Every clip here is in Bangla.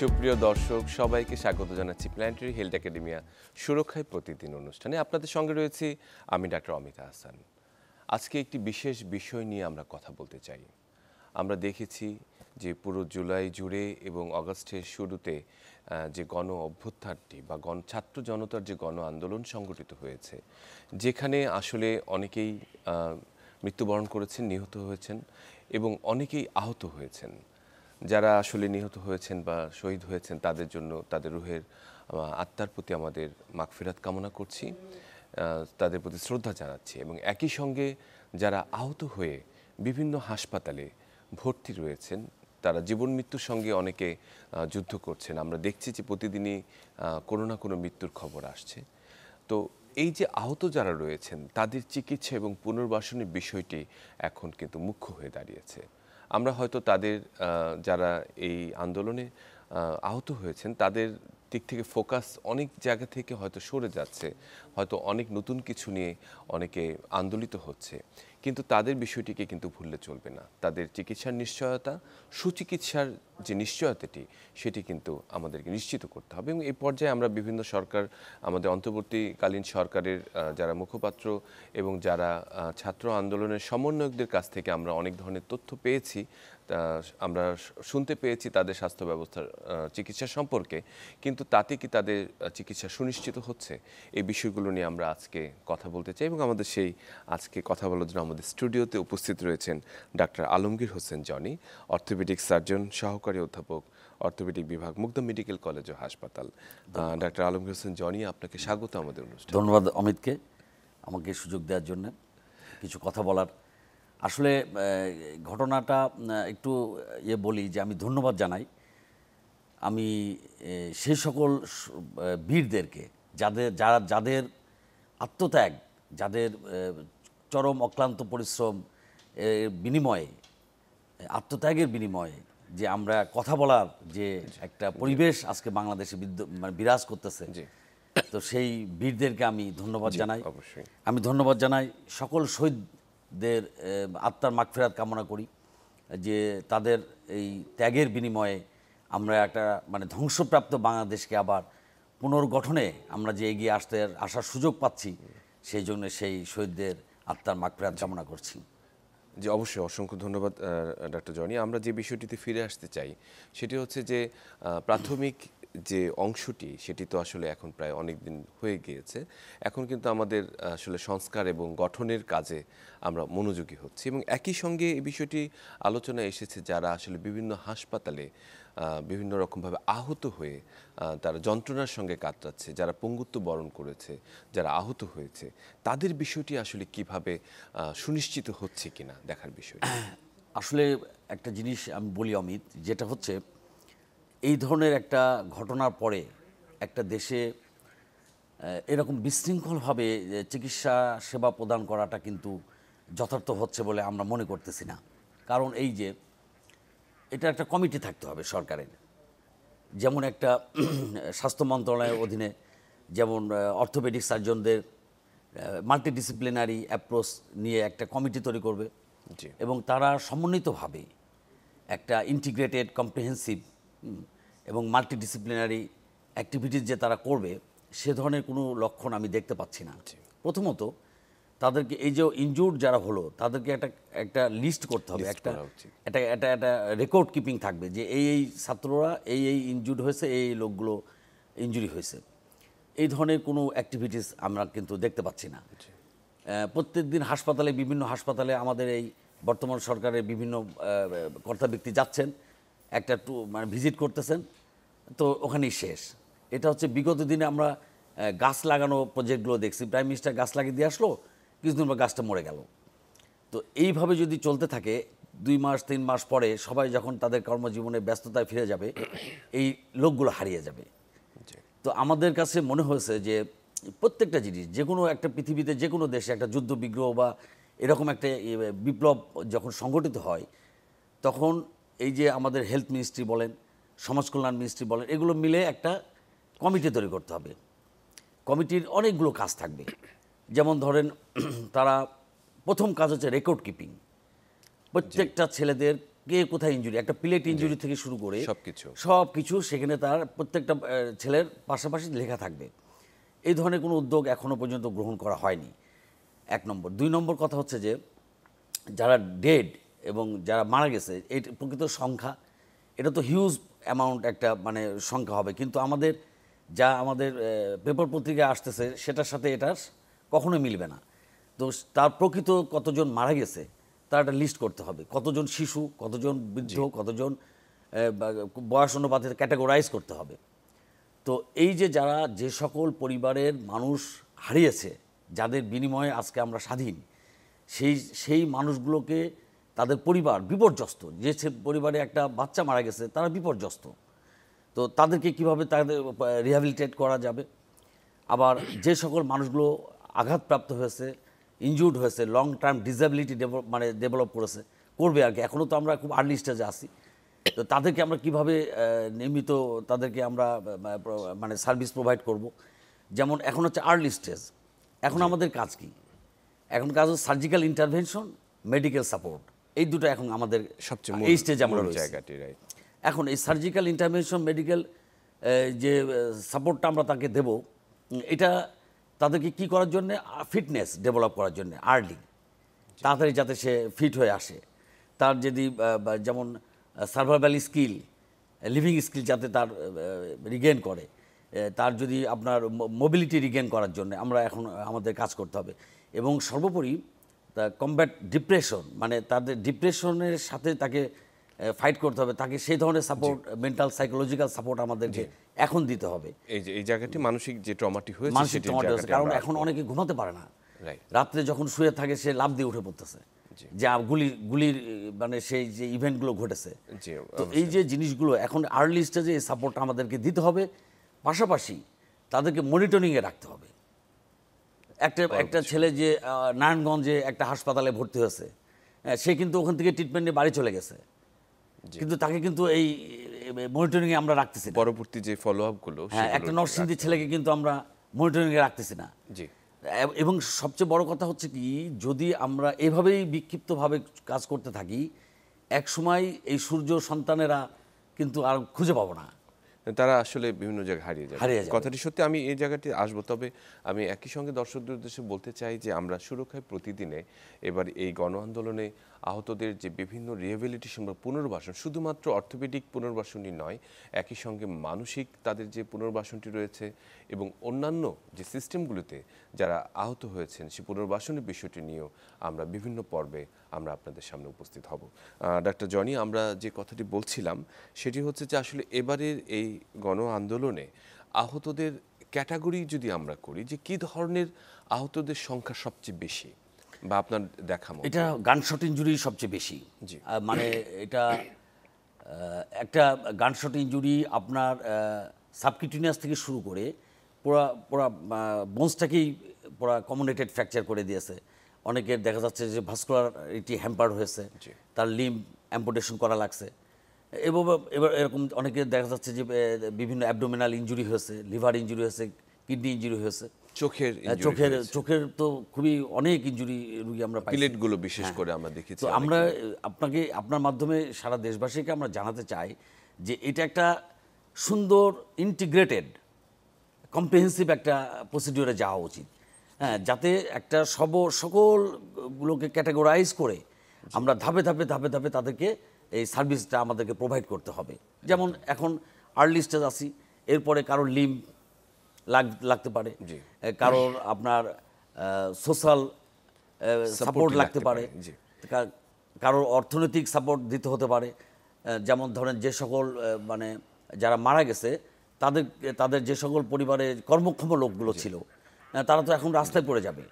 সুপ্রিয় দর্শক সবাইকে স্বাগত জানাচ্ছি প্ল্যানেটারি হেলথ একাডেমিয়া সুরক্ষায় প্রতিদিন অনুষ্ঠানে। আপনাদের সঙ্গে রয়েছি আমি ডাক্তার অমিত হাসান। আজকে একটি বিশেষ বিষয় নিয়ে আমরা কথা বলতে চাই। আমরা দেখেছি যে পুরো জুলাই জুড়ে এবং আগস্টের শুরুতে যে গণ অভ্যুত্থানটি বা ছাত্র জনতার যে গণ আন্দোলন সংগঠিত হয়েছে, যেখানে আসলে অনেকেই মৃত্যুবরণ করেছেন, নিহত হয়েছেন এবং অনেকেই আহত হয়েছেন। যারা আসলে নিহত হয়েছেন বা শহীদ হয়েছেন তাদের জন্য তাদের রুহের আত্মার প্রতি আমাদের মাগফিরাত কামনা করছি, তাদের প্রতি শ্রদ্ধা জানাচ্ছি। এবং একই সঙ্গে যারা আহত হয়ে বিভিন্ন হাসপাতালে ভর্তি রয়েছেন, তারা জীবন মৃত্যুর সঙ্গে অনেকে যুদ্ধ করছেন। আমরা দেখছি যে প্রতিদিনই কোনো না কোনো মৃত্যুর খবর আসছে। তো এই যে আহত যারা রয়েছেন তাদের চিকিৎসা এবং পুনর্বাসনের বিষয়টি এখন কিন্তু মুখ্য হয়ে দাঁড়িয়েছে। আমরা হয়তো তাদের যারা এই আন্দোলনে আহত হয়েছেন তাদের দিক থেকে ফোকাস অনেক জায়গা থেকে হয়তো সরে যাচ্ছে, হয়তো অনেক নতুন কিছু নিয়ে অনেকে আন্দোলিত হচ্ছে, কিন্তু তাদের বিষয়টিকে কিন্তু ভুললে চলবে না। তাদের চিকিৎসার নিশ্চয়তা, সুচিকিৎসার যে নিশ্চয়তাটি সেটি কিন্তু আমাদেরকে নিশ্চিত করতে হবে। এবং এই পর্যায়ে আমরা বিভিন্ন সরকার, আমাদের অন্তর্বর্তীকালীন সরকারের যারা মুখপাত্র এবং যারা ছাত্র আন্দোলনের সমন্বয়কদের কাছ থেকে আমরা অনেক ধরনের তথ্য পেয়েছি, আমরা শুনতে পেয়েছি তাদের স্বাস্থ্য ব্যবস্থার চিকিৎসা সম্পর্কে, কিন্তু তাতে কি তাদের চিকিৎসা সুনিশ্চিত হচ্ছে, এই বিষয়গুলো নিয়ে আমরা আজকে কথা বলতে চাই। এবং আমাদের সেই আজকে কথা বলার জন্য আমাদের স্টুডিওতে উপস্থিত রয়েছেন doctor Alamgir Hossain Johnny, orthopaedic surgeon, সহকারী অধ্যাপক, অর্থোপেডিক বিভাগ, মুগদা মেডিকেল কলেজ ও হাসপাতাল। ডাক্তার আলমগীর হোসেন জনি, আপনাকে স্বাগত আমাদের অনুষ্ঠানে। ধন্যবাদ অমিতকে আমাকে সুযোগ দেওয়ার জন্য কিছু কথা বলার। আসলে ঘটনাটা একটু বলি যে আমি ধন্যবাদ জানাই আমি সেই সকল বীরদেরকে যাদের আত্মত্যাগ, যাদের চরম অক্লান্ত পরিশ্রম বিনিময়ে, আত্মত্যাগের বিনিময়ে যে আমরা কথা বলার যে একটা পরিবেশ আজকে বাংলাদেশে বিরাজ করতেছে, তো সেই বীরদেরকে আমি ধন্যবাদ জানাই। অবশ্যই আমি ধন্যবাদ জানাই সকল শহীদদের আত্মার মাগফিরাত কামনা করি, যে তাদের এই ত্যাগের বিনিময়ে আমরা একটা ধ্বংসপ্রাপ্ত বাংলাদেশকে আবার পুনর্গঠনে আমরা যে এগিয়ে আসার সুযোগ পাচ্ছি, সেই জন্য সেই শহীদদের আত্মার মাগফিরাত কামনা করছি। জি, অবশ্যই অসংখ্য ধন্যবাদ ডক্টর জনি। আমরা যে বিষয়টিতে ফিরে আসতে চাই সেটি হচ্ছে যে প্রাথমিক যে অংশটি সেটি তো আসলে এখন প্রায় অনেক দিন হয়ে গিয়েছে। এখন কিন্তু আমাদের আসলে সংস্কার এবং গঠনের কাজে আমরা মনোযোগী হচ্ছি। এবং একই সঙ্গে এই বিষয়টি আলোচনায় এসেছে যারা আসলে বিভিন্ন হাসপাতালে বিভিন্ন রকমভাবে আহত হয়ে তারা যন্ত্রণার সঙ্গে কাতরাচ্ছে, যারা পঙ্গুত্ব বরণ করেছে, যারা আহত হয়েছে, তাদের বিষয়টি আসলে কিভাবে সুনিশ্চিত হচ্ছে কিনা দেখার বিষয়। আসলে একটা জিনিস আমি বলি অমিত, যেটা হচ্ছে এই ধরনের একটা ঘটনার পরে একটা দেশে এরকম বিশৃঙ্খলভাবে চিকিৎসা সেবা প্রদান করাটা কিন্তু যথার্থ হচ্ছে বলে আমরা মনে করতেছি না। কারণ এই যে এটা একটা কমিটি থাকতে হবে সরকারের, যেমন একটা স্বাস্থ্য মন্ত্রণালয়ের অধীনে যেমন অর্থোপেডিক সার্জনদের মাল্টিডিসিপ্লিনারি অ্যাপ্রোচ নিয়ে একটা কমিটি তৈরি করবে এবং তারা সমন্বিতভাবে একটা ইন্টিগ্রেটেড কম্প্রিহেন্সিভ এবং মাল্টিডিসিপ্লিনারি অ্যাক্টিভিটিস যে তারা করবে, সে ধরনের কোনো লক্ষণ আমি দেখতে পাচ্ছি না। প্রথমত তাদেরকে এই যে ইনজুর্ড যারা হলো তাদেরকে একটা লিস্ট করতে হবে, একটা রেকর্ড কিপিং থাকবে যে এই ছাত্ররা এই ইনজুর্ড হয়েছে, এই লোকগুলো ইনজুরি হয়েছে। এই ধরনের কোনো অ্যাক্টিভিটিস আমরা কিন্তু দেখতে পাচ্ছি না। প্রত্যেক দিন বিভিন্ন হাসপাতালে আমাদের এই বর্তমান সরকারের বিভিন্ন কর্তা ব্যক্তি যাচ্ছেন, একটা ভিজিট করতেছেন, তো ওখানেই শেষ। এটা হচ্ছে বিগত দিনে আমরা গাছ লাগানো প্রজেক্টগুলো দেখছি, প্রাইম মিনিস্টার গাছ লাগিয়ে দিয়ে আসলো, কিছুদিন পর গাছটা মরে গেল। তো এইভাবে যদি চলতে থাকে 2 মাস 3 মাস পরে সবাই যখন তাদের কর্মজীবনে ব্যস্ততায় ফিরে যাবে, এই লোকগুলো হারিয়ে যাবে। তো আমাদের কাছে মনে হয়েছে যে প্রত্যেকটা জিনিস, যে কোনো একটা পৃথিবীতে যে কোনো দেশে একটা যুদ্ধ বিগ্রহ বা এরকম একটা বিপ্লব যখন সংগঠিত হয়, তখন এই যে আমাদের হেলথ মিনিস্ট্রি বলেন, সমাজ কল্যাণ মিনিস্ট্রি বলেন, এগুলো মিলে একটা কমিটি তৈরি করতে হবে। কমিটির অনেকগুলো কাজ থাকবে, যেমন ধরেন তারা প্রথম কাজ হচ্ছে রেকর্ড কিপিং। প্রত্যেকটা ছেলেদের কে কোথায় ইনজুরি, একটা প্লেট ইনজুরি থেকে শুরু করে সবকিছু সব কিছু সেখানে তার প্রত্যেকটা ছেলের পাশাপাশি লেখা থাকবে। এই ধরনের কোনো উদ্যোগ এখনো পর্যন্ত গ্রহণ করা হয়নি, 1 নম্বর। 2 নম্বর কথা হচ্ছে যে যারা ডেড এবং যারা মারা গেছে এই প্রকৃত সংখ্যা, এটা তো হিউজ অ্যামাউন্ট একটা মানে সংখ্যা হবে, কিন্তু আমাদের পেপার পত্রিকায় আসতেছে সেটার সাথে এটার কখনো মিলবে না। তো তার প্রকৃত কতজন মারা গেছে তার একটা লিস্ট করতে হবে, কতজন শিশু, কতজন বৃদ্ধ, কতজন বয়স অনুপাতে ক্যাটাগরাইজ করতে হবে। তো এই যে যারা যে সকল পরিবারের মানুষ হারিয়েছে, যাদের বিনিময়ে আজকে আমরা স্বাধীন, সেই মানুষগুলোকে তাদের পরিবার বিপর্যস্ত, যে পরিবারে একটা বাচ্চা মারা গেছে তারা বিপর্যস্ত। তো তাদেরকে কিভাবে তাদের রিহ্যাবিলিটেট করা যাবে, আবার যে সকল মানুষগুলো আঘাতপ্রাপ্ত হয়েছে, ইনজুর্ড হয়েছে, লং টার্ম ডিসএবিলিটি ডেভেলপ করবে আর কি, এখনও তো আমরা খুব আর্লি স্টেজে আছি। তো তাদেরকে আমরা কিভাবে নিয়মিত তাদেরকে আমরা মানে সার্ভিস প্রোভাইড করব। যেমন এখন হচ্ছে আর্লি স্টেজ, এখন আমাদের কাজ কি? এখন কাজ হচ্ছে সার্জিক্যাল ইন্টারভেনশন, মেডিকেল সাপোর্ট, এই দুটো এখন আমাদের সবচেয়ে এই স্টেজে আমরা জায়গাটি, রাইট। এখন এই সার্জিক্যাল ইন্টারভেনশন, মেডিকেল যে সাপোর্টটা আমরা তাকে দেব, এটা তাদেরকে কি করার জন্য, ফিটনেস ডেভেলপ করার জন্য, আর্লি তাড়াতাড়ি যাতে সে ফিট হয়ে আসে। তার যদি যেমন সার্ভাইভাল স্কিল, লিভিং স্কিল যাতে তার রিগেন করে, তার যদি আপনার মোবিলিটি রিগেন করার জন্য আমরা এখন আমাদের কাজ করতে হবে। এবং সর্বোপরি কমব্যাট ডিপ্রেশন, মানে তাদের ডিপ্রেশনের সাথে তাকে ফাইট করতে হবে, তাকে সেই ধরনের সাপোর্ট, মেন্টাল সাইকোলজিক্যাল সাপোর্ট আমাদেরকে এখন দিতে হবে। এই জায়গাটি মানসিক যে ট্রমাটি হয়েছে, মানসিক ট্রমাটি হয়েছে, কারণ এখন অনেকে ঘুমাতে পারে না, রাত্রে যখন শুয়ে থাকে সে লাফ দিয়ে উঠে পড়তেছে, যে গুলির মানে সেই যে ইভেন্টগুলো ঘটেছে। তো এই যে জিনিসগুলো এখন আর্লি স্টেজে এই সাপোর্টটা আমাদেরকে দিতে হবে, পাশাপাশি তাদেরকে মনিটরিংয়ে রাখতে হবে। একটা ছেলে যে নারায়ণগঞ্জে একটা হাসপাতালে ভর্তি হয়েছে, সে কিন্তু ওখান থেকে ট্রিটমেন্ট নিয়ে বাড়ি চলে গেছে, কিন্তু তাকে কিন্তু এই মনিটরিংয়ে আমরা রাখতেছি না। পরবর্তী যে ফলো আপগুলো, হ্যাঁ, একটা নরসিংদী ছেলেকে কিন্তু আমরা মনিটরিংয়ে রাখতেছি না। জি। এবং সবচেয়ে বড় কথা হচ্ছে কি, যদি আমরা এভাবেই বিক্ষিপ্তভাবে কাজ করতে থাকি, এক সময় এই সূর্য সন্তানেরা কিন্তু আর খুঁজে পাবো না, তারা আসলে বিভিন্ন জায়গায় হারিয়ে যাবে। কথাটি সত্যি, আমি এই জায়গাটি আসবো। তবে আমি একই সঙ্গে দর্শকদের উদ্দেশ্যে বলতে চাই যে আমরা সুরক্ষায় প্রতিদিনে এবার এই গণ আন্দোলনে আহতদের যে বিভিন্ন রিহ্যাবিলিটেশন বা পুনর্বাসন, শুধুমাত্র অর্থোপেডিক পুনর্বাসনই নয়, একই সঙ্গে মানসিক তাদের যে পুনর্বাসনটি রয়েছে এবং অন্যান্য যে সিস্টেমগুলোতে যারা আহত হয়েছেন সেই পুনর্বাসনের বিষয়টি নিয়েও আমরা বিভিন্ন পর্বে আমরা আপনাদের সামনে উপস্থিত হব। ডাক্তার জনি, আমরা যে কথাটি বলছিলাম সেটি হচ্ছে যে আসলে এবারের এই গণ আন্দোলনে আহতদের ক্যাটাগরি যদি আমরা করি, যে কি ধরনের আহতদের সংখ্যা সবচেয়ে বেশি বা আপনার দেখা মতো? এটা গানশট ইনজুরি সবচেয়ে বেশি। জি। মানে এটা একটা গানশট ইনজুরি আপনার সাবকিউটিনিয়াস থেকে শুরু করে পুরা বোনসটাকেই পুরা কমিউনেটেড ফ্র্যাকচার করে দিয়েছে। অনেকের দেখা যাচ্ছে যে ভাস্কুলারিটি হ্যাম্পার হয়েছে, তার লিম্ব অ্যাম্পুটেশন করা লাগছে। এবার এরকম অনেকের দেখা যাচ্ছে যে বিভিন্ন অ্যাবডোমিনাল ইনজুরি হয়েছে, লিভার ইনজুরি হয়েছে, কিডনি ইনজুরি হয়েছে, চোখের তো খুবই অনেক ইনজুরি রুগী আমরা পাই, প্লেটগুলো বিশেষ করে আমরা দেখেছি। তো আমরা আপনার মাধ্যমে সারা দেশবাসীকে আমরা জানাতে চাই যে এটা একটা সুন্দর ইন্টিগ্রেটেড কম্প্রিহেন্সিভ একটা প্রসিডিওরে যাওয়া উচিত, হ্যাঁ, যাতে একটা সকলগুলোকে ক্যাটাগরাইজ করে আমরা ধাপে ধাপে ধাপে ধাপে তাদেরকে এই সার্ভিসটা আমাদেরকে প্রোভাইড করতে হবে। যেমন এখন আর্লি স্টেজ আছি, এরপরে কারোর লিম্ব লাগতে পারে, কারোর আপনার সোশ্যাল সাপোর্ট লাগতে পারে, কারোর অর্থনৈতিক সাপোর্ট দিতে হতে পারে। যেমন ধরেন যে সকল মানে যারা মারা গেছে তাদের যে সকল পরিবারে কর্মক্ষম লোকগুলো ছিল তারা তো এখন রাস্তায় পড়ে যাবে,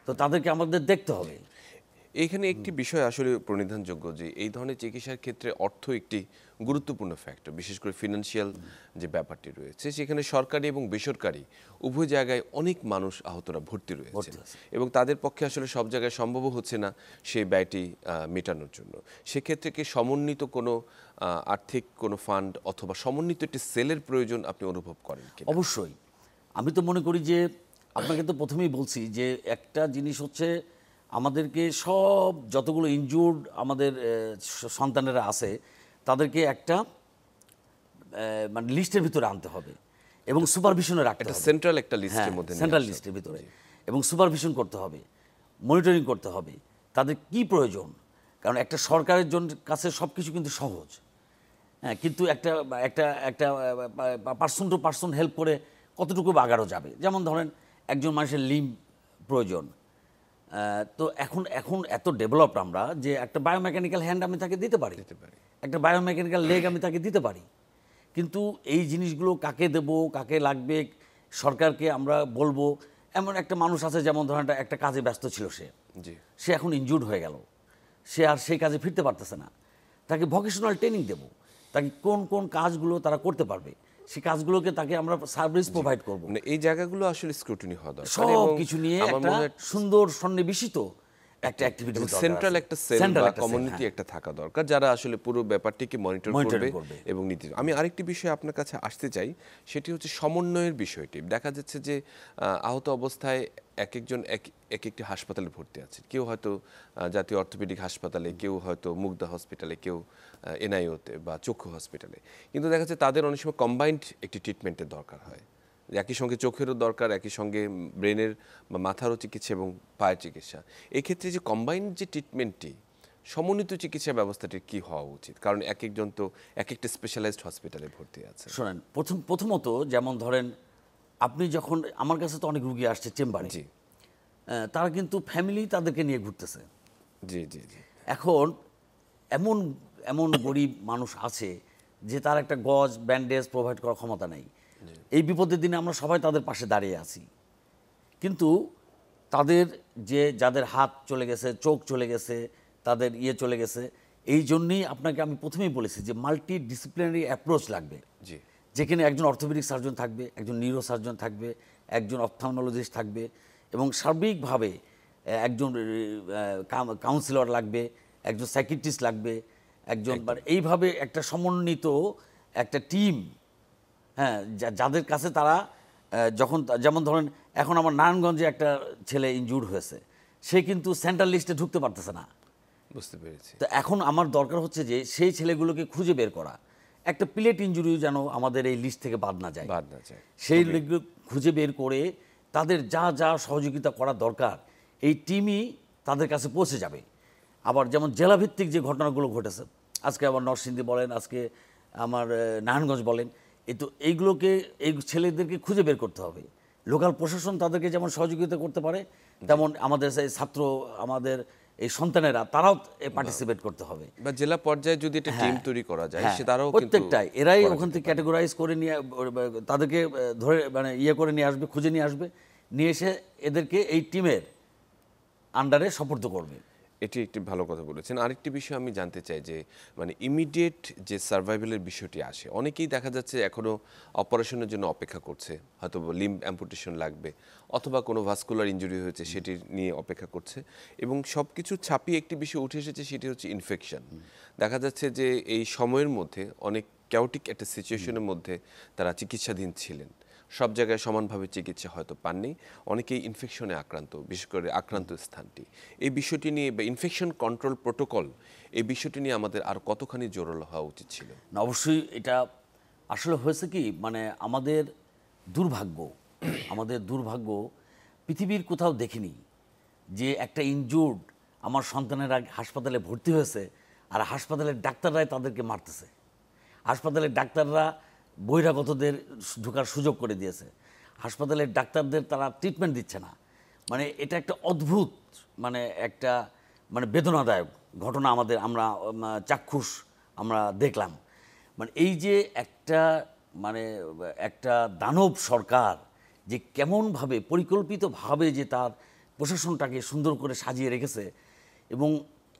তো তাদেরকে আমাদের দেখতে হবে। এখানে একটি বিষয় আসলে প্রণিধানযোগ্য যে এই ধরনের চিকিৎসার ক্ষেত্রে অর্থ একটি গুরুত্বপূর্ণ ফ্যাক্টর, বিশেষ করে ফিনান্সিয়াল যে ব্যাপারটি রয়েছে সেখানে সরকারি এবং বেসরকারি উভয় জায়গায় অনেক মানুষ আহতরা ভর্তি রয়েছে এবং তাদের পক্ষে আসলে সব জায়গায় সম্ভব হচ্ছে না সেই ব্যয়টি মেটানোর জন্য। সেক্ষেত্রে কি সমন্বিত কোনো আর্থিক কোনো ফান্ড অথবা সমন্বিত একটি সেলের প্রয়োজন আপনি অনুভব করেন? অবশ্যই, আমি তো মনে করি যে আপনাকে তো প্রথমেই বলছি যে একটা জিনিস হচ্ছে আমাদেরকে সব যতগুলো ইনজুর্ড আমাদের সন্তানেরা আছে তাদেরকে একটা মানে লিস্টের ভিতরে আনতে হবে এবং সুপারভিশনে রাখতে এটা হবে। সেন্ট্রাল একটা লিস্টের মধ্যে নিয়ে সেন্ট্রাল আসা। লিস্টের ভিতরে এবং সুপারভিশন করতে হবে, মনিটরিং করতে হবে তাদের কি প্রয়োজন। কারণ একটা সরকারের জন্য কাছে সব কিছু কিন্তু সহজ, হ্যাঁ, কিন্তু একটা একটা একটা পার্সন টু পার্সন হেল্প করে কতটুকু আগারও যাবে। যেমন ধরেন একজন মানুষের লিম্ব প্রয়োজন, তো এখন এখন এত ডেভেলপড আমরা যে একটা বায়োমেকানিক্যাল হ্যান্ড আমি তাকে দিতে পারি, একটা বায়োমেকানিক্যাল লেগ আমি তাকে দিতে পারি। কিন্তু এই জিনিসগুলো কাকে দেব, কাকে লাগবে, সরকারকে আমরা বলবো। এমন একটা মানুষ আছে যেমন ধরেন একটা কাজে ব্যস্ত ছিল, সে এখন ইনজুর্ড হয়ে গেল, সে আর সেই কাজে ফিরতে পারতেছে না। তাকে ভোকেশনাল ট্রেনিং দেব, তাকে কোন কোন কাজগুলো তারা করতে পারবে সেই কাজগুলোকে তাকে আমরা সার্ভিস প্রোভাইড করব। মানে এই জায়গাগুলো আসলে স্ক্রুটিনি হওয়া দরকার সব এবং কিছু নিয়ে আমার একটা মনে হয় সুন্দর সন্নিবেশিত একটা অ্যাক্টিভিটি সেন্ট্রাল একটা সেল বা কমিউনিটি একটা থাকা দরকার যারা আসলে পুরো ব্যাপারটিকে মনিটর করবে এবং নীতি। আমি আরেকটি বিষয় আপনার কাছে আসতে চাই, সেটি হচ্ছে সমন্বয়ের বিষয়টি। দেখা যাচ্ছে যে আহত অবস্থায় এক একজন এক একটি হাসপাতালে ভর্তি আছে, কেউ হয়তো জাতীয় অর্থোপেডিক হাসপাতালে, কেউ হয়তো মুগদা হসপিটালে, কেউ এনআইওতে বা চক্ষু হসপিটালে। কিন্তু দেখা যাচ্ছে তাদের অনেক সময় কম্বাইন্ড একটি ট্রিটমেন্টের দরকার হয়, একই সঙ্গে চোখেরও দরকার, একই সঙ্গে ব্রেনের বা মাথারও চিকিৎসা এবং পায়ের চিকিৎসা। এক্ষেত্রে যে কম্বাইন্ড যে ট্রিটমেন্টটি, সমন্বিত চিকিৎসা ব্যবস্থাটির কি হওয়া উচিত? কারণ এক একজন তো এক একটা স্পেশালাইজড হসপিটালে ভর্তি আছে। শোনেন, প্রথমত যেমন ধরেন আপনি যখন আমার কাছে তো অনেক রুগী আসছে চেম্বারে, জি তারা কিন্তু ফ্যামিলি তাদেরকে নিয়ে ঘুরতেছে। জি জি জি এখন এমন এমন গরিব মানুষ আছে যে তার একটা গজ ব্যান্ডেজ প্রোভাইড করার ক্ষমতা নেই। এই বিপদের দিনে আমরা সবাই তাদের পাশে দাঁড়িয়ে আছি, কিন্তু তাদের যাদের হাত চলে গেছে, চোখ চলে গেছে, তাদের চলে গেছে, এই জন্যই আপনাকে আমি প্রথমেই বলেছি যে মাল্টি ডিসিপ্লিনারি অ্যাপ্রোচ লাগবে। জি যেখানে একজন অর্থোপেডিক সার্জন থাকবে, একজন নিউরো সার্জন থাকবে, একজন অপথলমোলজিস্ট থাকবে এবং সার্বিকভাবে একজন কাউন্সিলর লাগবে, একজন সাইকিয়াট্রিস্ট লাগবে, একজন মানে এইভাবে একটা সমন্বিত একটা টিম, হ্যাঁ, যাদের কাছে তারা যখন যেমন ধরেন এখন আমার নারায়ণগঞ্জে একটা ছেলে ইনজুর্ড হয়েছে, সে কিন্তু সেন্ট্রাল লিস্টে ঢুকতে পারতেছে না। বুঝতে পেরেছি। তো এখন আমার দরকার হচ্ছে যে সেই ছেলেগুলোকে খুঁজে বের করা, একটা প্লেট ইনজুরি যেন আমাদের এই লিস্ট থেকে বাদ না যায়, সেই লোকগুলো খুঁজে বের করে তাদের যা যা সহযোগিতা করা দরকার এই টিমই তাদের কাছে পৌঁছে যাবে। আবার যেমন জেলাভিত্তিক যে ঘটনাগুলো ঘটেছে, আজকে আবার নরসিংদী বলেন, আজকে আমার নারায়ণগঞ্জ বলেন, এইগুলোকে এই ছেলেদেরকে খুঁজে বের করতে হবে। লোকাল প্রশাসন তাদেরকে যেমন সহযোগিতা করতে পারে, তেমন আমাদের ছাত্র, আমাদের এই সন্তানেরা তারাও পার্টিসিপেট করতে হবে। বা জেলা পর্যায়ে যদি একটা টিম তৈরি করা যায়, সেটারও প্রত্যেকটাই এরাই ওখান থেকে ক্যাটেগরাইজ করে নিয়ে তাদেরকে ধরে মানে করে নিয়ে আসবে, খুঁজে নিয়ে আসবে, নিয়ে এসে এদেরকে এই টিমের আন্ডারে সুপর্দ করবে। এটি একটি ভালো কথা বলেছেন। আরেকটি বিষয় আমি জানতে চাই যে মানে ইমিডিয়েট যে সার্ভাইভালের বিষয়টি আসে, অনেকেই দেখা যাচ্ছে এখনও অপারেশনের জন্য অপেক্ষা করছে, হয়তো লিম্ব অ্যাম্পুটেশন লাগবে অথবা কোনো ভাস্কুলার ইনজুরি হয়েছে সেটি নিয়ে অপেক্ষা করছে, এবং সব কিছু ছাপিয়ে একটি বিষয় উঠে এসেছে, সেটি হচ্ছে ইনফেকশন। দেখা যাচ্ছে যে এই সময়ের মধ্যে অনেক ক্যাওটিক একটা সিচুয়েশনের মধ্যে তারা চিকিৎসাধীন ছিলেন, সব জায়গায় সমানভাবে চিকিৎসা হয়তো পাননি, অনেকেই ইনফেকশনে আক্রান্ত, বিশেষ করে আক্রান্ত স্থানটি। এই বিষয়টি নিয়ে বা ইনফেকশন কন্ট্রোল প্রোটোকল, এই বিষয়টি নিয়ে আমাদের আর কতখানি জোরালো হওয়া উচিত ছিল? না, অবশ্যই এটা আসলে হয়েছে কি, মানে আমাদের দুর্ভাগ্য পৃথিবীর কোথাও দেখিনি যে একটা ইনজুর্ড আমার সন্তানেরা হাসপাতালে ভর্তি হয়েছে আর হাসপাতালের ডাক্তাররাই তাদেরকে মারতেছে, হাসপাতালের ডাক্তাররা বহিরাগতদের ঢোকার সুযোগ করে দিয়েছে, হাসপাতালের ডাক্তারদের তারা ট্রিটমেন্ট দিচ্ছে না। মানে এটা একটা অদ্ভুত, মানে একটা মানে বেদনাদায়ক ঘটনা আমরা চাক্ষুষ আমরা দেখলাম। মানে এই যে একটা দানব সরকার যে কেমনভাবে পরিকল্পিতভাবে যে তার প্রশাসনটাকে সুন্দর করে সাজিয়ে রেখেছে, এবং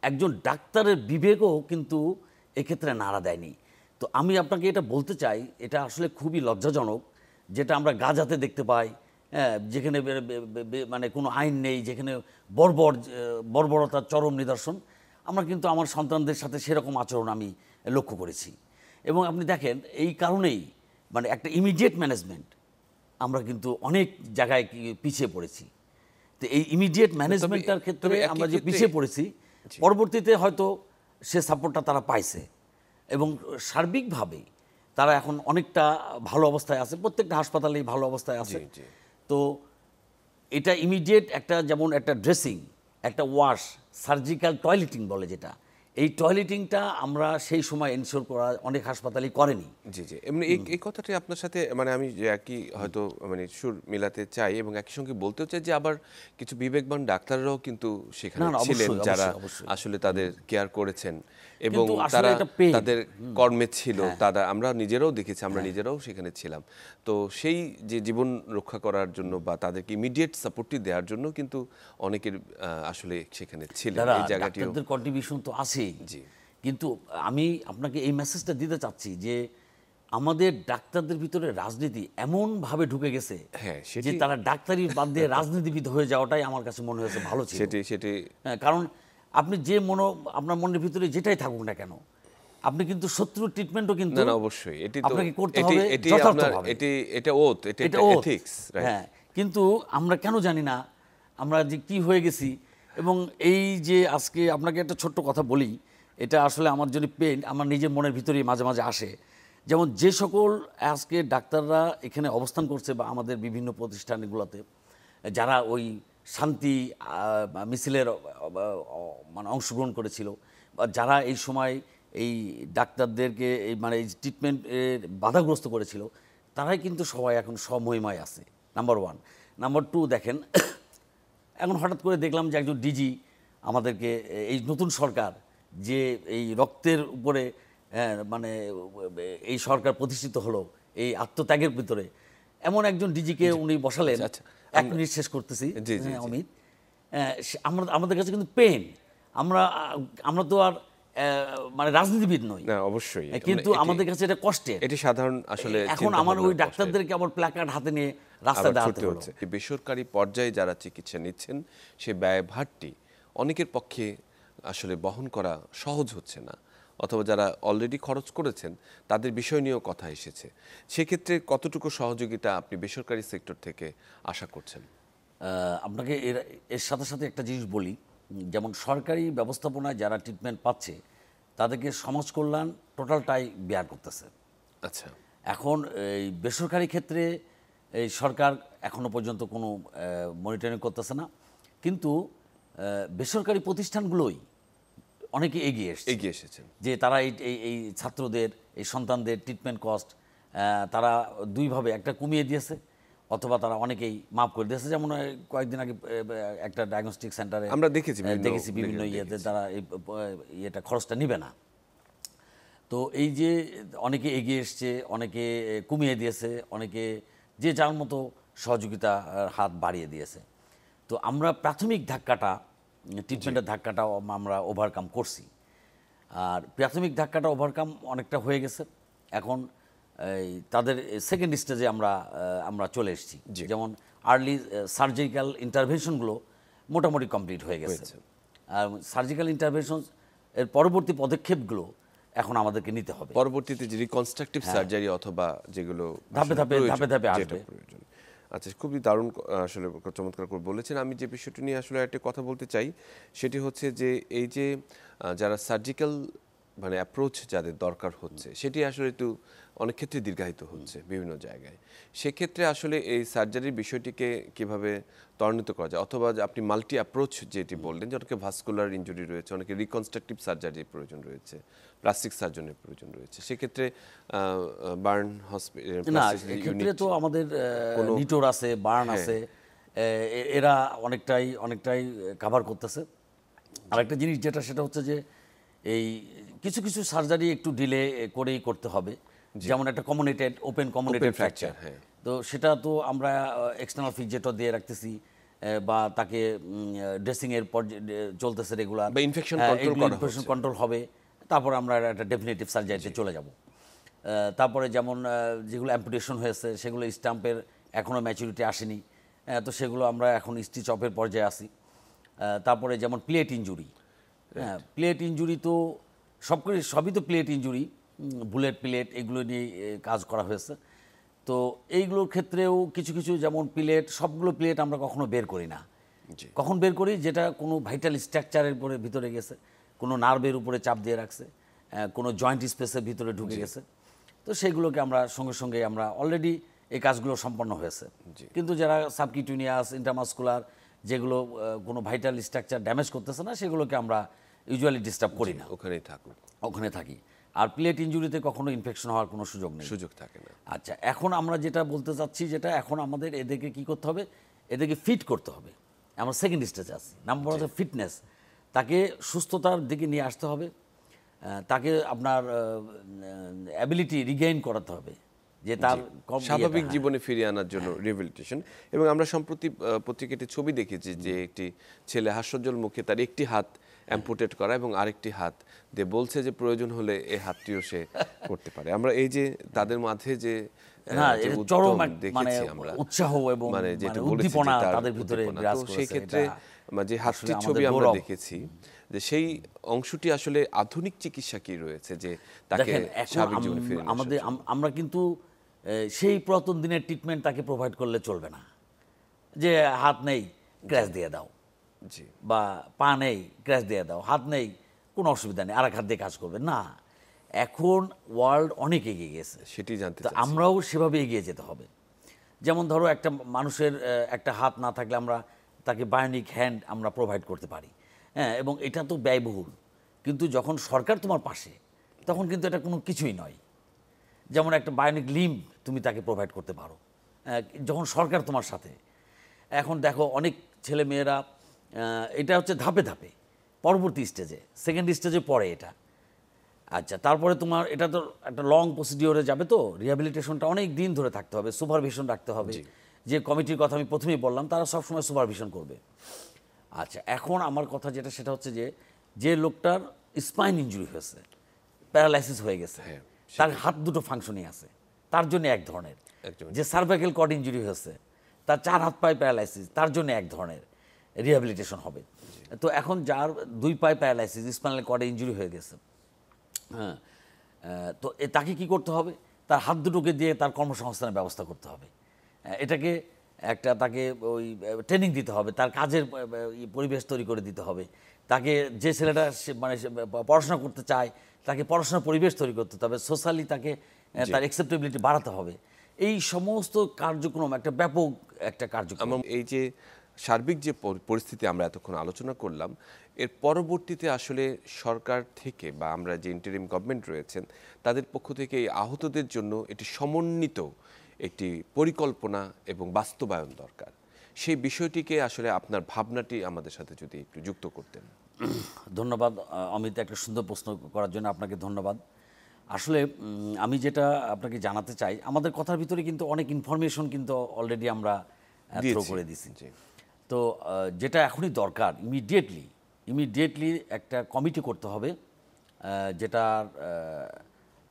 একজন ডাক্তারের বিবেকও কিন্তু এক্ষেত্রে নাড়া দেয়নি। তো আমি আপনাকে এটা বলতে চাই, এটা আসলে খুবই লজ্জাজনক, যেটা আমরা গাজাতে দেখতে পাই, হ্যাঁ, যেখানে মানে কোনো আইন নেই, যেখানে বর্বরতার চরম নিদর্শন, আমরা কিন্তু আমার সন্তানদের সাথে সেরকম আচরণ আমি লক্ষ্য করেছি। এবং আপনি দেখেন এই কারণেই মানে একটা ইমিডিয়েট ম্যানেজমেন্ট আমরা কিন্তু অনেক জায়গায় পিছিয়ে পড়েছি। তো এই ইমিডিয়েট ম্যানেজমেন্টটার ক্ষেত্রে একই আমরা যে ক্ষেত্রে- পিছিয়ে পড়েছি, পরবর্তীতে হয়তো সে সাপোর্টটা তারা পাইছে এবং সার্বিকভাবে তারা এখন অনেকটা ভালো অবস্থায় আছে, প্রত্যেকটা হাসপাতালেই ভালো অবস্থায় আছে। জি, জি। তো এটা ইমিডিয়েট একটা, যেমন একটা ড্রেসিং, একটা ওয়াশ, সার্জিক্যাল টয়লেটিং বলে যেটা, এই টয়লেটিংটা আমরা সেই সময় এনশিওর করা অনেক হাসপাতালই করেনি। জি, জি। এমনি এই কথাটি আপনার সাথে মানে আমি যে একই হয়তো মানে সুর মিলাতে চাই এবং একই সঙ্গে বলতেও চাই যে আবার কিছু বিবেকবান ডাক্তাররাও কিন্তু সেখানে না, না, ছিলেন অবশ্যই, যারা অবশ্যই। আসলে তাদের কেয়ার করেছেন এবং কিন্তু আসলে তারা এটা paid। তাদের কর্মে ছিল, তারা আমরা নিজেরাও দেখেছি, আমরা নিজেরাও সেখানে ছিলাম। তো সেই যে জীবন রক্ষা করার জন্য বা তাদেরকে ইমিডিয়েট সাপোর্টটি দেওয়ার জন্য কিন্তু অনেকের আসলে সেখানে ছিলেন দাদা, এই জায়গাটিও। ডাক্তারদের কন্ট্রিবিউশন তো আছেই, জি। কিন্তু আমি আপনাকে এই মেসেজটা দিতে চাচ্ছি যে আমাদের ডাক্তারদের ভিতরে রাজনীতি এমনভাবে ঢুকে গেছে হ্যাঁ, যে সেটি- তারা ডাক্তারি বাদ দিয়ে রাজনীতিবিদ হয়ে যাওয়াটাই আমার কাছে মনে হয়েছে ভালো ছিল। সেটি হ্যাঁ, কারণ আপনি যে আপনার মনের ভিতরে যেটাই থাকুক না কেন, আপনি কিন্তু শত্রুর ট্রিটমেন্টও কিন্তু না, না, অবশ্যই এটি তো আপনাকে করতে এটি হবে এটি আপনার যথার্থভাবে। এটা ওথ, এটা এটা oath। Ethics, right? হ্যাঁ, কিন্তু আমরা কেন জানি না আমরা যে কি হয়ে গেছি। এবং এই যে আজকে আপনাকে একটা ছোট্ট কথা বলি, এটা আসলে আমার জন্য পেন, আমার নিজের মনের ভিতরেই মাঝে মাঝে আসে। যেমন যে সকল আজকে ডাক্তাররা এখানে অবস্থান করছে বা আমাদের বিভিন্ন প্রতিষ্ঠানগুলোতে যারা ওই শান্তি মিছিলের মানে অংশগ্রহণ করেছিল, বা যারা এই সময় এই ডাক্তারদেরকে এই মানে এই ট্রিটমেন্ট বাধাগ্রস্ত করেছিল, তারাই কিন্তু সবাই এখন স্বমহিমায় আছে, নাম্বার ওয়ান। নাম্বার টু, দেখেন এখন হঠাৎ করে দেখলাম যে একজন ডিজি আমাদেরকে, এই নতুন সরকার যে এই রক্তের উপরে মানে এই সরকার প্রতিষ্ঠিত হলো এই আত্মত্যাগের ভিতরে, এমন একজন ডিজিকে উনি বসালেন। আচ্ছা, এক মিনিট শেষ করতেছি, জি, জি, জি। অমিত। আমাদের কাছে কিন্তু পেন, আমরা আমরা তো আর মানে রাজনীতিবিদ নই, না, অবশ্যই কিন্তু আমাদের কাছে এটা কষ্টের। এটি সাধারণ আসলে এখন আমার ওই ডাক্তারদেরকে আবার প্ল্যাকার্ড হাতে নিয়ে রাস্তায় দাঁড়াতে হলো। হচ্ছে বেসরকারি পর্যায়ে যারা চিকিৎসা নিচ্ছেন সে ব্যয়ভারটি অনেকের পক্ষে আসলে বহন করা সহজ হচ্ছে না, অথবা যারা অলরেডি খরচ করেছেন তাদের বিষয় নিয়েও কথা এসেছে। সেক্ষেত্রে কতটুকু সহযোগিতা আপনি বেসরকারি সেক্টর থেকে আশা করছেন? আপনাকে এর সাথে সাথে একটা জিনিস বলি, যেমন সরকারি ব্যবস্থাপনায় যারা ট্রিটমেন্ট পাচ্ছে তাদেরকে সমাজ কল্যাণ টোটালটাই বেয়ার করতেছে। আচ্ছা। এখন এই বেসরকারি ক্ষেত্রে এই সরকার এখনো পর্যন্ত কোনো মনিটরিং করতেছে না, কিন্তু বেসরকারি প্রতিষ্ঠানগুলোই অনেকে এগিয়ে এসেছেন। যে তারা এই ছাত্রদের, এই সন্তানদের ট্রিটমেন্ট কস্ট তারা দুইভাবে, একটা কমিয়ে দিয়েছে অথবা তারা অনেকেই মাফ করে দিয়েছে। যেমন কয়েকদিন আগে একটা ডায়াগনস্টিক সেন্টারে আমরা দেখেছি বিভিন্ন ইয়েতে তারা এই ইয়েটা খরচটা নিবে না। তো এই যে অনেকে এগিয়ে এসছে, অনেকে কমিয়ে দিয়েছে, অনেকে যে যার মতো সহযোগিতা হাত বাড়িয়ে দিয়েছে। তো আমরা প্রাথমিক ধাক্কাটা, ট্রিটমেন্টের ধাক্কাটাও আমরা ওভারকাম করছি। আর প্রাথমিক ধাক্কাটা ওভারকাম অনেকটা হয়ে গেছে। এখন এই তাদের সেকেন্ড স্টেজে আমরা চলে এসেছি। যেমন আর্লি সার্জিক্যাল ইন্টারভেনশনগুলো মোটামুটি কমপ্লিট হয়ে গেছে। আর সার্জিক্যাল ইন্টারভেনশন এর পরবর্তী পদক্ষেপগুলো এখন আমাদেরকে নিতে হবে। পরবর্তীতে যে রিকনস্ট্রাকটিভ সার্জারি অথবা যেগুলো ধাপে ধাপে যেটা আসবে। প্রয়োজন। আচ্ছা, খুবই দারুণ আসলে চমৎকার করে বলেছেন। আমি যে বিষয়টি নিয়ে আসলে একটা কথা বলতে চাই সেটি হচ্ছে যে এই যে যারা সার্জিক্যাল মানে অ্যাপ্রোচ যাদের দরকার হচ্ছে সেটি আসলে একটু অনেক ক্ষেত্রে দীর্ঘায়িত হচ্ছে বিভিন্ন জায়গায়। সেক্ষেত্রে আসলে এই সার্জারির বিষয়টিকে কিভাবে ত্বরান্বিত করা যায়, অথবা আপনি মাল্টি অ্যাপ্রোচ যেটি বললেন যে অনেকে ভাস্কুলার ইনজুরি রয়েছে, অনেকে রিকনস্ট্রাকটিভ সার্জারির প্রয়োজন রয়েছে, প্লাস্টিক সার্জনের প্রয়োজন রয়েছে, সেক্ষেত্রে বার্ন হসপিটাল না, এক্ষেত্রে তো আমাদের নিটোর আছে, বার্ন আছে, এরা অনেকটাই কাভার করতেছে। আর একটা জিনিস যেটা, সেটা হচ্ছে যে এই কিছু কিছু সার্জারি একটু ডিলে করেই করতে হবে। যেমন একটা ওপেন কমিউনিটেড ফ্র্যাকচার, তো সেটা তো আমরা এক্সটার্নাল ফিক্সেটর দিয়ে রাখতেছি, বা তাকে ড্রেসিংয়ের চলতেছে রেগুলার, বা ইনফেকশন কন্ট্রোল হবে, তারপর আমরা একটা ডেফিনেটিভ সার্জারিতে চলে যাব। তারপরে যেমন যেগুলো অ্যাম্পুটেশন হয়েছে সেগুলো স্টাম্পের এখনও ম্যাচুরিটি আসেনি, তো সেগুলো আমরা এখন স্টিচ অফের পর্যায়ে আসি। তারপরে যেমন প্লেট ইনজুরি, প্লেট ইনজুরি তো সবই তো প্লেট ইনজুরি, বুলেট প্লেট এগুলো নিয়ে কাজ করা হয়েছে। তো এইগুলোর ক্ষেত্রেও কিছু কিছু, যেমন প্লেট, সবগুলো প্লেট আমরা কখনো বের করি না। জি। কখন বের করি? যেটা কোনো ভাইটাল স্ট্রাকচারের উপরে ভিতরে গেছে, কোনো নার্ভের উপরে চাপ দিয়ে রাখছে, কোনো জয়েন্ট স্পেসের ভিতরে ঢুকে গেছে। তো সেগুলোকে আমরা সঙ্গে সঙ্গে আমরা অলরেডি এই কাজগুলো সম্পন্ন হয়েছে। জি। কিন্তু যারা সাবকিউটিনিয়াস, ইন্টারমাসকুলার, যেগুলো কোনো ভাইটাল স্ট্রাকচার ড্যামেজ করতেছে না, সেগুলোকে আমরা ইউজুয়ালি ডিস্টার্ব করি না, ওখানেই থাকুক, ওখানে থাকি। আর প্লেট ইনজুরিতে কখনো ইনফেকশন হওয়ার কোনো সুযোগ নেই। সুযোগ থাকে না। আচ্ছা, এখন আমরা যেটা বলতে চাচ্ছি, যেটা এখন আমাদের এদেরকে কি করতে হবে, এদেরকে ফিট করতে হবে। আমরা সেকেন্ড স্টেজে আছি। নাম্বার হচ্ছে ফিটনেস, তাকে সুস্থতার দিকে নিয়ে আসতে হবে, তাকে আপনার অ্যাবিলিটি রিগেইন করাতে হবে, যে তার স্বাভাবিক জীবনে ফিরিয়ে আনার জন্য রিহ্যাবিলিটেশন। এবং আমরা সম্প্রতি পত্রিকায় একটি ছবি দেখেছি যে একটি ছেলে হাস্যোজ্জ্বল মুখে তার একটি হাত অ্যাম্পুটেট করা এবং আরেকটি হাত দিয়ে বলছে যে প্রয়োজন হলে এই হাতটিও সে করতে পারে। আমরা এই যে তাদের মাঝে যে হ্যাঁ, যে এটা উদ্যম চরম মানে দেখেছি আমরা, উৎসাহ এবং মানে যেটা বলেছি যে উদ্দীপনা তার তাদের ভিতরে উদ্দীপনা। বিরাজ তো করেছে। সেই ক্ষেত্রে যে হাতটির আমাদের ছবি আমরা গৌরব। দেখেছি, যে সেই অংশটি আসলে আধুনিক চিকিৎসা কি রয়েছে যে তাকে দেখেন, এখন স্বাভাবিক জীবনে ফিরিয়ে নিয়ে আমাদের আসার জন্য? আমরা কিন্তু সেই পুরাতন দিনের ট্রিটমেন্ট তাকে প্রোভাইড করলে চলবে না, যে হাত নেই ক্র্যাশ দিয়ে দাও, জি, বা পা নেই ক্র্যাশ দিয়ে দাও, হাত নেই কোনো অসুবিধা নেই, আরেক হাত দিয়ে কাজ করবে না। এখন ওয়ার্ল্ড অনেক এগিয়ে গেছে, সেটি জানতে তো চাচ্ছি। আমরাও সেভাবে এগিয়ে যেতে হবে। যেমন ধরো, একটা মানুষের একটা হাত না থাকলে আমরা তাকে বায়োনিক হ্যান্ড আমরা প্রোভাইড করতে পারি, হ্যাঁ, এবং এটা তো ব্যয়বহুল। কিন্তু যখন সরকার তোমার পাশে, তখন কিন্তু এটা কোনো কিছুই নয়। যেমন একটা বায়োনিক লিম্ব তুমি তাকে প্রোভাইড করতে পারো যখন সরকার তোমার সাথে। এখন দেখো, অনেক ছেলে মেয়েরা, এটা হচ্ছে ধাপে ধাপে, পরবর্তী স্টেজে, সেকেন্ড স্টেজে পড়ে এটা। আচ্ছা, তারপরে তোমার এটা তো একটা লং প্রসিডিওরে যাবে, তো রিহ্যাবিলিটেশনটা অনেক দিন ধরে থাকতে হবে, সুপারভিশন রাখতে হবে। যে কমিটির কথা আমি প্রথমেই বললাম, তারা সবসময় সুপারভিশন করবে। আচ্ছা, এখন আমার কথা যেটা, সেটা হচ্ছে যে লোকটার স্পাইন ইনজুরি হয়েছে, প্যারালাইসিস হয়ে গেছে, হ্যাঁ, তার হাত দুটো ফাংশনিং আছে, তার জন্য এক ধরনের। একদম। যে সার্ভাইকাল কর্ড ইনজুরি হয়েছে, তার 4 হাত পায়ে প্যারালাইসিস, তার জন্য এক ধরনের রিহ্যাবিলিটেশন হবে। তো এখন যার 2 পায়ে প্যারালাইসিস, স্পাইনাল কর্ডে ইনজুরি হয়ে গেছে, হ্যাঁ, তো তাকে কি করতে হবে? তার হাত দুটোকে দিয়ে তার কর্মসংস্থানের ব্যবস্থা করতে হবে। এটাকে একটা তাকে ওই ট্রেনিং দিতে হবে, তার কাজের পরিবেশ তৈরি করে দিতে হবে। তাকে, যে ছেলেটা মানে পড়াশোনা করতে চায়, তাকে পড়াশোনার পরিবেশ তৈরি করতে হবে, সোশ্যালি তাকে তার অ্যাকসেপ্টেবিলিটি বাড়াতে হবে। এই সমস্ত কার্যক্রম একটা ব্যাপক একটা কার্যক্রম। আমার এই যে সার্বিক যে পরিস্থিতি আমরা এতক্ষণ আলোচনা করলাম, এর পরবর্তীতে আসলে সরকার থেকে বা আমরা যে ইন্টারিম গভর্নমেন্ট রয়েছেন, তাদের পক্ষ থেকে এই আহতদের জন্য একটি সমন্বিত একটি পরিকল্পনা এবং বাস্তবায়ন দরকার। সেই বিষয়টিকে আসলে আপনার ভাবনাটি আমাদের সাথে যদি একটু যুক্ত করতেন। ধন্যবাদ অমিত, একটা সুন্দর প্রশ্ন করার জন্য আপনাকে ধন্যবাদ। আসলে আমি যেটা আপনাকে জানাতে চাই, আমাদের কথার ভিতরে কিন্তু অনেক ইনফরমেশন কিন্তু অলরেডি আমরা থ্রো করে দিছি। জি, তো যেটা এখনই দরকার, ইমিডিয়েটলি একটা কমিটি করতে হবে, যেটার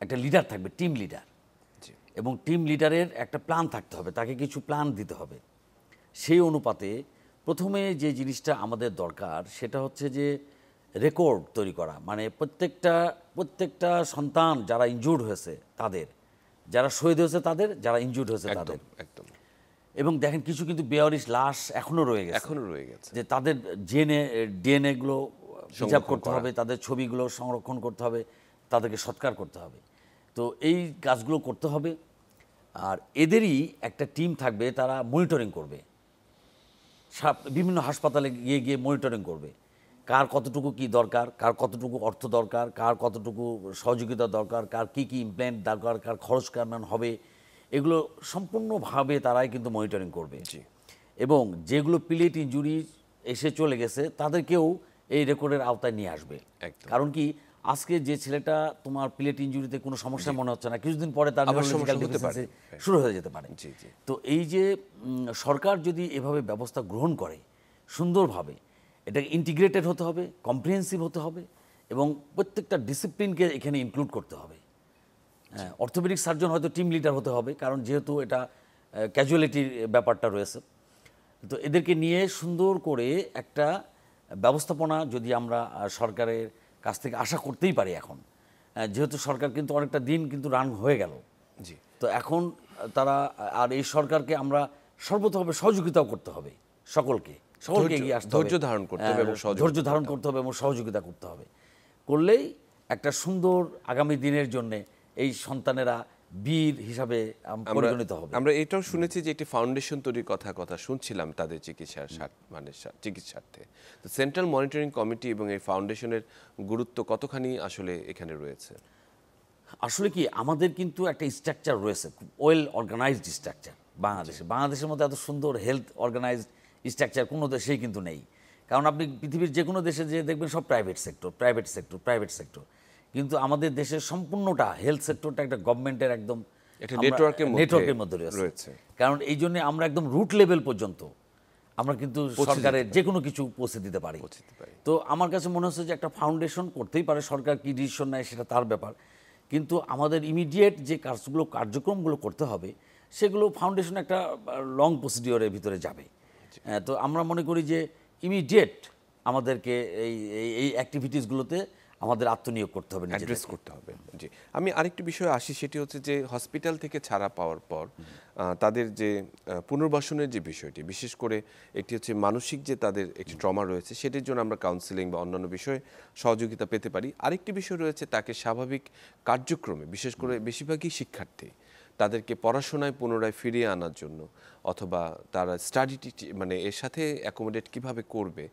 একটা লিডার থাকবে, টিম লিডার। জি, এবং টিম লিডারের একটা প্ল্যান থাকতে হবে, তাকে কিছু প্ল্যান দিতে হবে। সেই অনুপাতে প্রথমে যে জিনিসটা আমাদের দরকার, সেটা হচ্ছে যে রেকর্ড তৈরি করা, মানে প্রত্যেকটা সন্তান যারা ইনজুর্ড হয়েছে তাদের, যারা শহীদ হয়েছে তাদের, যারা ইনজুর্ড হয়েছে তাদের। একদম একদম। এবং দেখেন, কিছু কিন্তু বেওয়ারিশ লাশ এখনো রয়ে গেছে, এখনো রয়ে গেছে। যে তাদের ডিএনএগুলো হিসাব করতে করা। হবে, তাদের ছবিগুলো সংরক্ষণ করতে হবে, তাদেরকে সৎকার করতে হবে। তো এই কাজগুলো করতে হবে। আর এদেরই একটা টিম থাকবে, তারা মনিটরিং করবে, বিভিন্ন হাসপাতালে গিয়ে গিয়ে মনিটরিং করবে, কার কতটুকু কি দরকার, কার কতটুকু অর্থ দরকার, কার কতটুকু সহযোগিতা দরকার, কার কি কি ইমপ্ল্যান্ট দরকার, কার খরচ কেমন হবে, এগুলো সম্পূর্ণভাবে তারাই কিন্তু মনিটরিং করবে। জি। এবং যেগুলো প্লেট ইনজুরি এসে চলে গেছে, তাদেরকেও এই রেকর্ডের আওতায় নিয়ে আসবে। একদম। কারণ কি, আজকে যে ছেলেটা তোমার প্লেট ইনজুরিতে কোনো সমস্যা মনে হচ্ছে না, কিছুদিন পরে তার আবার neurological সমস্যা হতে পারে। deficiency শুরু হয়ে যেতে পারে। জি, জি। তো এই যে সরকার যদি এভাবে ব্যবস্থা গ্রহণ করে সুন্দরভাবে, এটা ইন্টিগ্রেটেড হতে হবে, কম্প্রিহেন্সিভ হতে হবে, এবং প্রত্যেকটা ডিসিপ্লিনকে এখানে ইনক্লুড করতে হবে। অর্থোপেডিক সার্জন হয়তো টিম লিডার হতে হবে, কারণ যেহেতু এটা ক্যাজুয়ালিটির ব্যাপারটা রয়েছে। তো এদেরকে নিয়ে সুন্দর করে একটা ব্যবস্থাপনা যদি আমরা সরকারের কাছ থেকে আশা করতেই পারি এখন, যেহেতু সরকার কিন্তু অনেকটা দিন কিন্তু রান হয়ে গেল। জি, তো এখন তারা, আর এই সরকারকে আমরা সর্বতভাবে সহযোগিতাও করতে হবে সকলকে, সকলকে এগিয়ে আসতে হবে, ধৈর্য ধারণ করতে হবে এবং ধৈর্য ধারণ করতে হবে এবং সহযোগিতা করতে হবে। করলেই একটা সুন্দর আগামী দিনের জন্য এই সন্তানেরা বীর হিসাবে পরিগণিত হবে। আমরা এটাও শুনেছি যে একটি ফাউন্ডেশন তৈরির কথা শুনছিলাম তাদের চিকিৎসার্থে। তো সেন্ট্রাল মনিটরিং কমিটি এবং এই ফাউন্ডেশনের গুরুত্ব কতখানি আসলে এখানে রয়েছে? আসলে কি আমাদের কিন্তু একটা স্ট্রাকচার রয়েছে, ওয়েল অর্গানাইজড স্ট্রাকচার বাংলাদেশের মধ্যে এত সুন্দর হেলথ অর্গানাইজড স্ট্রাকচার কোনো দেশেই কিন্তু নেই। কারণ আপনি পৃথিবীর যে কোনো দেশে যে দেখবেন সব প্রাইভেট সেক্টর, কিন্তু আমাদের দেশের সম্পূর্ণটা হেলথ সেক্টরটা একটা গভর্নমেন্টের একদম একটা নেটওয়ার্কের মধ্যে রয়েছে। কারণ এই জন্য আমরা একদম রুট লেভেল পর্যন্ত আমরা কিন্তু সরকারের যে কোনো কিছু পৌঁছে দিতে পারি। তো আমার কাছে মনে হচ্ছে যে একটা ফাউন্ডেশন করতেই পারে, সরকার কি ডিসিশন নেয় সেটা তার ব্যাপার, কিন্তু আমাদের ইমিডিয়েট যে কার্যক্রমগুলো করতে হবে সেগুলো ফাউন্ডেশন একটা লং প্রসিডিওরের ভিতরে যাবে। তো আমরা মনে করি যে ইমিডিয়েট আমাদেরকে এই অ্যাক্টিভিটিসগুলোতে আমাদের আত্মনিয়োগ করতে হবে, অ্যাড্রেস করতে হবে। জি, আমি আরেকটি বিষয়ে আসি, সেটি হচ্ছে যে হসপিটাল থেকে ছাড়া পাওয়ার পর তাদের যে পুনর্বাসনের যে বিষয়টি, বিশেষ করে একটি হচ্ছে মানসিক যে তাদের একটি ট্রমা রয়েছে, সেটির জন্য আমরা কাউন্সেলিং বা অন্যান্য বিষয়ে সহযোগিতা পেতে পারি। আরেকটি বিষয় রয়েছে তাকে স্বাভাবিক কার্যক্রমে, বিশেষ করে বেশিরভাগই শিক্ষার্থী, তাদেরকে পড়াশোনায় পুনরায় ফিরিয়ে আনার জন্য অথবা তারা স্টাডিটি মানে এর সাথে অ্যাকোমোডেট কিভাবে করবে,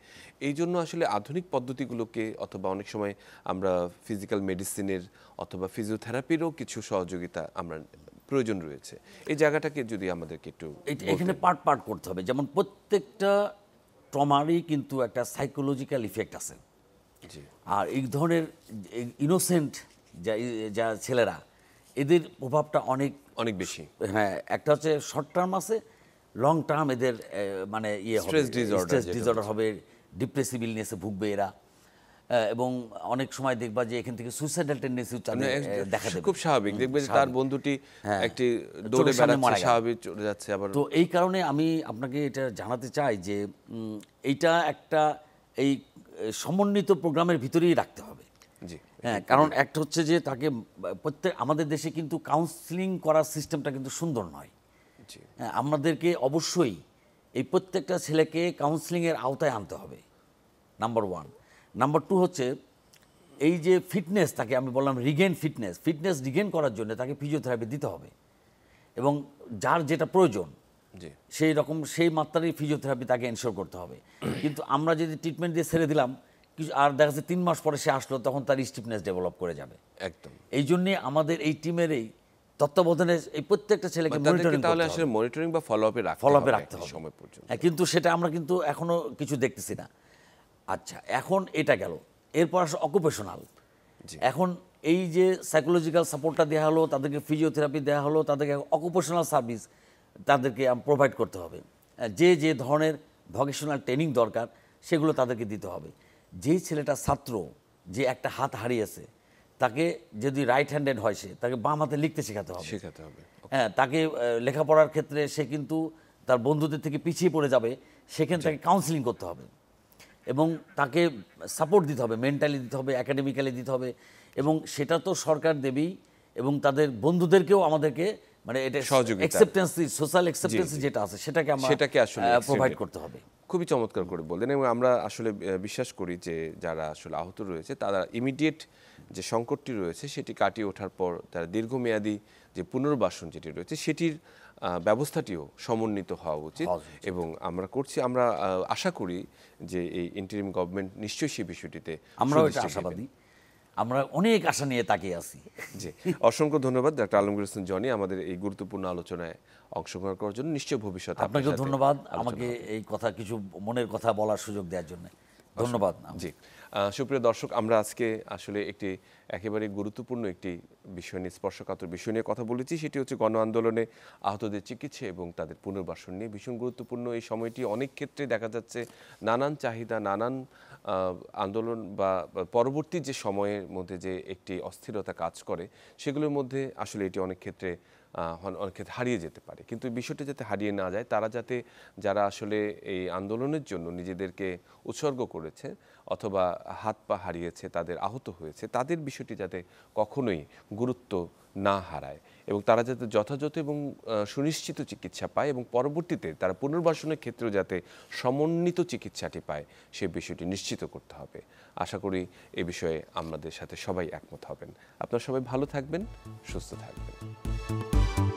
এই জন্য আসলে আধুনিক পদ্ধতিগুলোকে অথবা অনেক সময় আমরা ফিজিক্যাল মেডিসিনের অথবা ফিজিওথেরাপিরও কিছু সহযোগিতা আমরা প্রয়োজন রয়েছে। এই জায়গাটাকে যদি আমাদেরকে একটু এখানে পার্ট করতে হবে। যেমন প্রত্যেকটা ট্রমারই কিন্তু একটা সাইকোলজিক্যাল ইফেক্ট আছে, আর এই ধরনের ইনোসেন্ট যা ছেলেরা, এদের প্রভাবটা অনেক বেশি। হ্যাঁ, একটা হচ্ছে শর্ট টার্ম আছে, লং টার্ম এদের মানে স্ট্রেস ডিসঅর্ডার হবে, ডিপ্রেসিভ ইলনেসে ভুগবে এরা, এবং অনেক সময় দেখবা যে এখান থেকে সুইসাইডাল টেন্ডেন্সি দেখা দেবে। খুব স্বাভাবিক, দেখবে যে তার বন্ধুটি একটি দৌড়ে বেড়াচ্ছে, স্বাভাবিক চলে যাচ্ছে। আবার তো এই কারণে আমি আপনাকে এটা জানাতে চাই যে এইটা একটা এই সমন্বিত প্রোগ্রামের ভিতরেই রাখতে হবে। জি, হ্যাঁ, কারণ একটা হচ্ছে যে তাকে আমাদের দেশে কিন্তু কাউন্সিলিং করার সিস্টেমটা কিন্তু সুন্দর নয়। হ্যাঁ, আমাদেরকে অবশ্যই এই প্রত্যেকটা ছেলেকে কাউন্সিলিংয়ের আওতায় আনতে হবে, নাম্বার 1। নাম্বার 2 হচ্ছে এই যে ফিটনেস, তাকে আমি বললাম ফিটনেস রিগেন করার জন্য তাকে ফিজিওথেরাপি দিতে হবে, এবং যার যেটা প্রয়োজন সেই মাত্রারই ফিজিওথেরাপি তাকে এনশিওর করতে হবে। কিন্তু আমরা যদি ট্রিটমেন্ট দিয়ে ছেড়ে দিলাম, কিছু আর দেখা যাচ্ছে 3 মাস পরে সে আসলো, তখন তার স্টিফনেস ডেভেলপ করে যাবে। একদম। এই জন্যে আমাদের এই টিমের এই তত্ত্বাবধানে এই প্রত্যেকটা ছেলেকে মনিটরিং বা ফলো আপে রাখতে হবে সময় পর্যন্ত। কিন্তু সেটা আমরা কিন্তু এখনো কিছু দেখতেছি না। আচ্ছা, এখন এটা গেল, এরপর আসলে অকুপেশনাল। এখন এই যে সাইকোলজিক্যাল সাপোর্টটা দেওয়া হলো, তাদেরকে ফিজিওথেরাপি দেওয়া হলো, তাদেরকে অকুপেশনাল সার্ভিস তাদেরকে প্রোভাইড করতে হবে। যে ধরনের ভকেশনাল ট্রেনিং দরকার সেগুলো তাদেরকে দিতে হবে। যেই ছেলেটা ছাত্র, যে একটা হাত হারিয়েছে, তাকে যদি রাইট হ্যান্ডেড হয়, তাকে বাম হাতে লিখতে শেখাতে হবে। হ্যাঁ, তাকে লেখাপড়ার ক্ষেত্রে সে কিন্তু তার বন্ধুদের থেকে পিছিয়ে পড়ে যাবে, সেখানে তাকে কাউন্সিলিং করতে হবে এবং তাকে সাপোর্ট দিতে হবে, মেন্টালি দিতে হবে, একাডেমিক্যালি দিতে হবে, এবং সেটা তো সরকার দেবেই, এবং তাদের বন্ধুদেরকেও আমাদেরকে মানে এটা সোশ্যাল অ্যাকসেপ্টেন্সি যেটা আছে সেটাকে আসলে প্রোভাইড করতে হবে। খুবই চমৎকার করে বললেন, এবং আমরা আসলে বিশ্বাস করি যে যারা আসলে আহত রয়েছে তারা ইমিডিয়েট যে সংকটটি রয়েছে সেটি কাটিয়ে ওঠার পর তারা দীর্ঘমেয়াদী যে পুনর্বাসন যেটি রয়েছে সেটির ব্যবস্থাটিও সমন্বিত হওয়া উচিত। এবং আমরা আশা করি যে এই ইন্টারিম গভর্নমেন্ট নিশ্চয়ই সেই বিষয়টিতে আমরাও এটা আশাবাদী, আমরা অনেক আশা নিয়ে তাকিয়ে আছি। জি, অসংখ্য ধন্যবাদ ডক্টর আলমগীর হোসেন জনি আমাদের এই গুরুত্বপূর্ণ আলোচনায় অংশগ্রহণ করার জন্য। নিশ্চয়ই ভবিষ্যতে আপনাকেও ধন্যবাদ আমাকে এই কথা কিছু মনের কথা বলার সুযোগ দেওয়ার জন্য। ধন্যবাদ। জি, সুপ্রিয় দর্শক, আমরা আজকে আসলে একেবারে গুরুত্বপূর্ণ একটি বিষয় নিয়ে, স্পর্শকাতর বিষয় নিয়ে কথা বলেছি। সেটি হচ্ছে গণ আন্দোলনে আহতদের চিকিৎসা এবং তাদের পুনর্বাসন নিয়ে। ভীষণ গুরুত্বপূর্ণ এই সময়টি। অনেক ক্ষেত্রে দেখা যাচ্ছে নানান চাহিদা, নানান আন্দোলন বা পরবর্তী যে সময়ের মধ্যে যে একটি অস্থিরতা কাজ করে, সেগুলোর মধ্যে আসলে এটি অনেক ক্ষেত্রে হারিয়ে যেতে পারে। কিন্তু বিষয়টা যাতে হারিয়ে না যায়, যারা আসলে এই আন্দোলনের জন্য নিজেদেরকে উৎসর্গ করেছে অথবা হাত পা হারিয়েছে, তাদের আহত হয়েছে, তাদের বিষয়টি যাতে কখনোই গুরুত্ব না হারায় এবং তারা যাতে যথাযথ এবং সুনিশ্চিত চিকিৎসা পায় এবং পরবর্তীতে তারা পুনর্বাসনের ক্ষেত্রেও যাতে সমন্বিত চিকিৎসাটি পায় সে বিষয়টি নিশ্চিত করতে হবে। আশা করি এ বিষয়ে আমাদের সাথে সবাই একমত হবেন। আপনারা সবাই ভালো থাকবেন, সুস্থ থাকবেন।